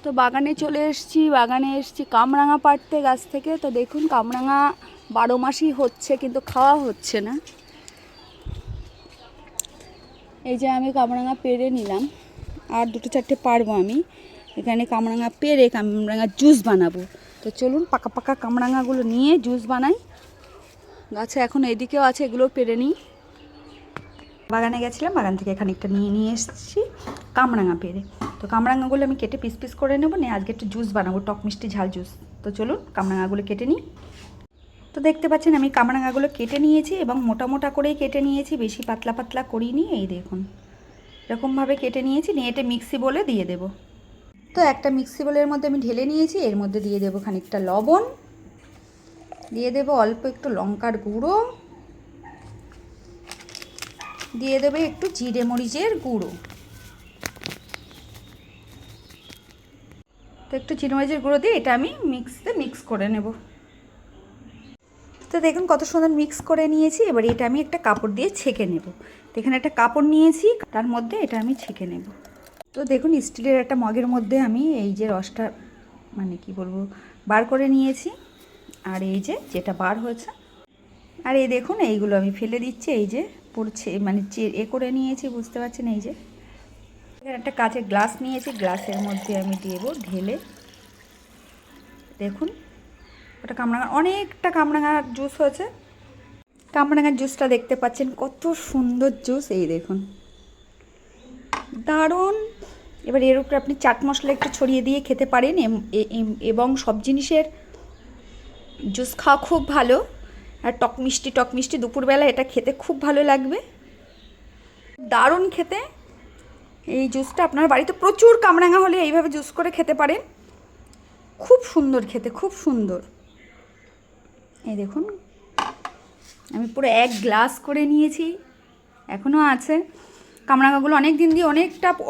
তো বাগানে চলে এসেছি, বাগানে এসেছি কামরাঙা পাড়তে গাছ থেকে। তো দেখুন কামরাঙা 12 মাসই হচ্ছে, কিন্তু খাওয়া হচ্ছে না। এই যে আমি কামরাঙা পেড়ে নিলাম, আর 2-4টে পারবো আমি। এখানে কামরাঙা পেড়ে কামরাঙা জুস বানাবো। তো চলুন পাকা পাকা কামরাঙাগুলো নিয়ে জুস বানাই। গাছে এখন এদিকেও আছে, এগুলো পেড়ে নিই। বাগানে গেছিলাম, বাগান থেকে খানিকটা নিয়ে এসেছি কামরাঙা পেড়ে। তো কামরাঙাগুলো আমি কেটে পিস পিস করে নেবো, নিয়ে আজকে একটু জুস বানাবো, টক মিষ্টি ঝাল জুস। তো চলুন কামরাঙাগুলো কেটে নিই। তো দেখতে পাচ্ছেন আমি কামরাঙাগুলো কেটে নিয়েছি, এবং মোটা মোটা করেই কেটে নিয়েছি, বেশি পাতলা পাতলা করিনি। এই দেখুন এরকমভাবে কেটে নিয়েছি, নিয়ে এটা মিক্সি বলে দিয়ে দেব। তো একটা মিক্সি বোলের মধ্যে আমি ঢেলে নিয়েছি, এর মধ্যে দিয়ে দেবো খানিকটা লবণ, দিয়ে দেবো অল্প একটু লঙ্কার গুঁড়ো, দিয়ে দেবে একটু জিরে মরিচের গুঁড়ো। তো একটু জিরে মরিচের গুঁড়ো দিয়ে এটা আমি মিক্সিতে মিক্স করে নেব। তো দেখুন কত সুন্দর মিক্স করে নিয়েছি। এবার এটা আমি একটা কাপড় দিয়ে ছেঁকে নেব। তো এখানে একটা কাপড় নিয়েছি, তার মধ্যে এটা আমি ছেঁকে নেব। তো দেখুন স্টিলের একটা মগের মধ্যে আমি এই যে রসটা মানে কি বলবো বার করে নিয়েছি, আর এই যে যেটা বার হয়েছে, আর এই দেখুন এইগুলো আমি ফেলে দিচ্ছি। এই যে পড়ছে মানে করে নিয়েছি, বুঝতে পারছেন। এই যে এখানে একটা কাঁচের গ্লাস নিয়েছি, গ্লাসের মধ্যে আমি দেবো ঢেলে। দেখুন ওটা কামরাঙা, অনেকটা কামরাঙার জুস হয়েছে। কামরাঙার জুসটা দেখতে পাচ্ছেন, কত সুন্দর জুস। এই দেখুন দারুণ। এবার এর উপরে আপনি চাট মশলা একটু ছড়িয়ে দিয়ে খেতে পারেন, এবং সব জিনিসের জুস খাওয়া খুব ভালো। আর টক মিষ্টি দুপুরবেলা এটা খেতে খুব ভালো লাগবে, দারুণ খেতে। এই জুসটা আপনার বাড়িতে প্রচুর কামরাঙা হলে এইভাবে জুস করে খেতে পারেন, খুব সুন্দর খেতে, খুব সুন্দর। এই দেখুন আমি পুরো 1 গ্লাস করে নিয়েছি, এখনও আছে। কামরাঙাগুলো অনেক দিন দিয়ে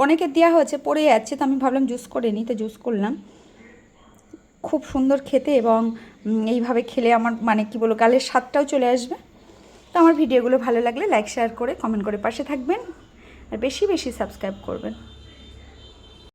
অনেকের দেওয়া হয়েছে, পড়ে যাচ্ছে। তো আমি ভাবলাম জুস করে নিই, তো জুস করলাম। খুব সুন্দর খেতে, এবং এইভাবে খেলে আমার মানে কি বলবো গালের স্বাদটাও চলে আসবে। তো আমার ভিডিওগুলো ভালো লাগলে লাইক শেয়ার করে কমেন্ট করে পাশে থাকবেন, আর বেশি বেশি সাবস্ক্রাইব করবেন।